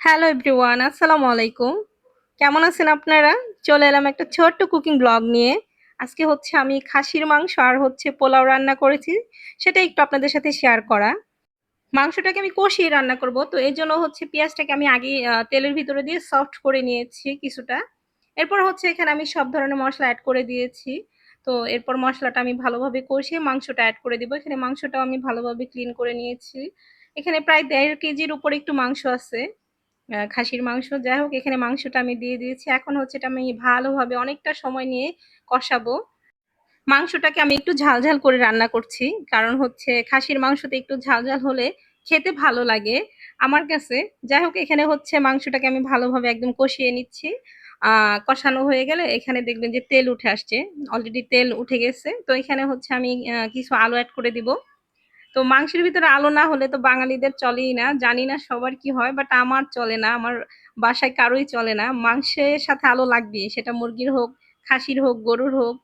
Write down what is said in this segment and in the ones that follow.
Hello everyone, আসসালামু আলাইকুম। কেমন আছেন আপনারা? চলে এলাম একটা ছোট্ট কুকিং ব্লগ নিয়ে। আজকে হচ্ছে আমি খাসির মাংস আর হচ্ছে পোলাও রান্না করেছি। সেটা একটু আপনাদের সাথে শেয়ার করা। মাংসটাকে আমি কষিয়ে রান্না করব। তো এজন্য হচ্ছে পেঁয়াজটাকে আমি আগেই তেলের ভিতরে দিয়ে সফট করে নিয়েছি কিছুটা। এরপর হচ্ছে এখানে আমি সব ধরনের মসলা এড করে দিয়েছি। তো এরপর মসলাটা আমি ভালোভাবে কষিয়ে মাংসটা এড করে দিব। এখানে মাংসটাও আমি ভালোভাবে ক্লিন করে নিয়েছি। এখানে প্রায় ১.৫ কেজির উপরে একটু মাংস আছে। খাসির মাংস। যাই হোক এখানে মাংসটা আমি দিয়ে দিয়েছি। এখন হচ্ছে এটা আমি ভালোভাবে অনেকটা সময় নিয়ে কষাবো। মাংসটাকে আমি একটু ঝাল, ঝাল করে রান্না করছি। কারণ হচ্ছে খাসির মাংসতে একটু ঝাল, ঝাল হলে খেতে ভালো লাগে আমার কাছে। যাই হোক এখানে হচ্ছে মাংসটাকে আমি ভালোভাবে একদম কষিয়ে নিচ্ছি। কষানো হয়ে গেলে এখানে দেখবেন যে তেল উঠে আসছে। অলরেডি তেল উঠে গেছে। তো এখানে হচ্ছে আমি কিছু আলু এড করে দিব। তো মাংসের ভিতরে আলু না হলে তো বাঙালিদের চলেই না। জানি না সবার কি হয়, বাট আমার চলে না। আমার বাসায় কারোই চলে না। মাংসের সাথে আলু লাগবেই। সেটা মুরগির হোক, খাসির হোক, গরুর হোক।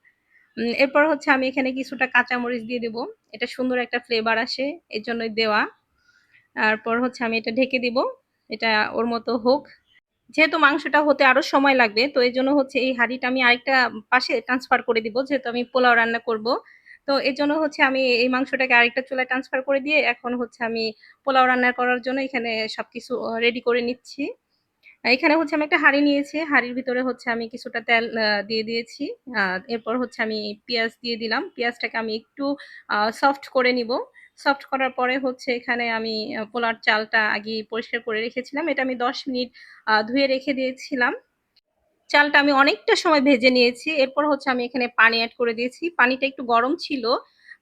এরপর হচ্ছে আমি এখানে কিছুটা কাঁচামরিচ দিয়ে দিব। এটা সুন্দর একটা ফ্লেভার আসে, এজন্যই দেওয়া। তারপর হচ্ছে আমি এটা ঢেকে দিব। এটা ওর মতো হোক। যেহেতু মাংসটা হতে আরো সময় লাগবে, তো এজন্য হচ্ছে এই হাঁড়িটা আমি আরেকটা পাশে ট্রান্সফার করে দিব, যেহেতু আমি পোলাও রান্না করব। তো এজন্য হচ্ছে আমি এই মাংসটাকে আরেকটা চুলায় ট্রান্সফার করে দিয়ে এখন হচ্ছে আমি পোলাও রান্না করার জন্য এখানে সবকিছু রেডি করে নিচ্ছি। এখানে হচ্ছে আমি একটা হাঁড়ি নিয়েছি। হাঁড়ির ভিতরে হচ্ছে আমি কিছুটা তেল দিয়ে দিয়েছি। এরপর হচ্ছে আমি পেঁয়াজ দিয়ে দিলাম। পেঁয়াজটাকে আমি একটু সফট করে নিব। সফট করার পরে হচ্ছে এখানে আমি পোলার চালটা আগেই পরিষ্কার করে রেখেছিলাম। এটা আমি ১০ মিনিট ধুয়ে রেখে দিয়েছিলাম। চালটা আমি অনেকটা সময় ভেজে নিয়েছি। এরপর হচ্ছে আমি এখানে পানি এড করে দিয়েছি। পানিটা একটু গরম ছিল।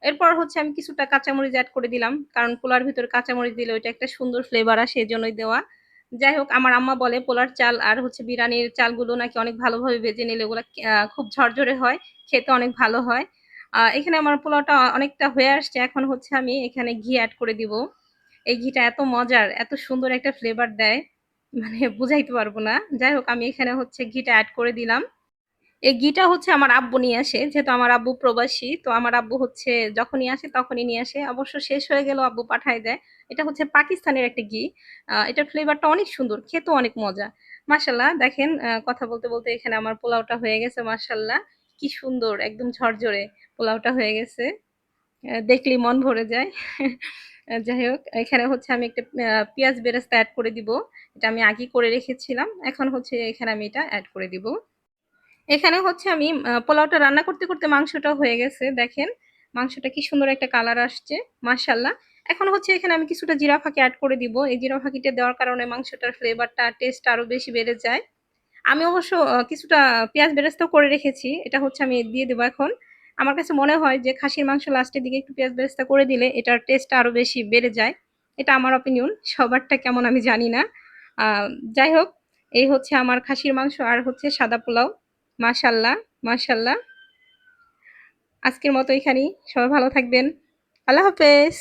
এরপর হচ্ছে আমি কিছুটা কাঁচামরিচ এড করে দিলাম। কারণ পোলার ভিতরে কাঁচামরিচ দিলে ওইটা একটা সুন্দর ফ্লেভার আসে, এজন্যই দেওয়া। যাই হোক আমার আম্মা বলে পোলার চাল আর হচ্ছে বিরিয়ানির চালগুলো নাকি অনেক ভালোভাবে ভেজে নিলে ওগুলা খুব ঝরঝরে হয়, খেতে অনেক ভালো হয়। এখানে আমার পোলাওটা অনেকটা হয়ে আসছে। এখন হচ্ছে আমি এখানে ঘি এড করে দিব। এই ঘিটা এত মজার, এত সুন্দর একটা ফ্লেভার দেয়, মানে বুঝাইতে পারবো না। যাই হোক আমি এখানে হচ্ছে ঘিটা এড করে দিলাম। এই ঘিটা হচ্ছে আমার আব্বু নিয়ে আসে, যেহেতু আমার আব্বু প্রবাসী। তো আমার আব্বু হচ্ছে যখনই আসে তখনই নিয়ে আসে। অবশ্য শেষ হয়ে গেলেও আব্বু পাঠায় দেয়। এটা হচ্ছে পাকিস্তানের একটা ঘি। এটার ফ্লেভারটা অনেক সুন্দর, খেতেও অনেক মজা। মাশাল্লাহ দেখেন, কথা বলতে বলতে এখানে আমার পোলাওটা হয়ে গেছে। মাশাল্লাহ কি সুন্দর, একদম ঝরঝরে পোলাওটা হয়ে গেছে। দেখলেই মন ভরে যায়। যাই হোক এখানে হচ্ছে আমি একটা পেঁয়াজ বেরেস্তা অ্যাড করে দিব। এটা আমি আগেই করে রেখেছিলাম। এখন হচ্ছে এখানে আমি এটা অ্যাড করে দিব। এখানে হচ্ছে আমি পোলাওটা রান্না করতে করতে মাংসটা হয়ে গেছে। দেখেন মাংসটা কি সুন্দর একটা কালার আসছে, মাশাল্লাহ। এখন হচ্ছে এখানে আমি কিছুটা জিরা ফাঁকি অ্যাড করে দিব। এই জিরা ফাঁকিটা দেওয়ার কারণে মাংসটার ফ্লেভারটা টেস্ট আরো বেশি বেড়ে যায়। আমি অবশ্য কিছুটা পেঁয়াজ বেরেস্তাও করে রেখেছি। এটা হচ্ছে আমি দিয়ে দেবো এখন। আমার কাছে মনে হয় যে খাসির মাংস লাস্টের দিকে একটু পেঁয়াজ বেরেস্তা করে দিলে এটার টেস্টটা আরো বেশি বেড়ে যায়। এটা আমার অপিনিয়ন, সবারটা কেমন আমি জানি না। আহ যাই হোক এই হচ্ছে আমার খাসির মাংস আর হচ্ছে সাদা পোলাও। মাশাল্লাহ, মাশাল্লাহ। আজকের মতো এখানেই। সবাই ভালো থাকবেন। আল্লাহ হাফেজ।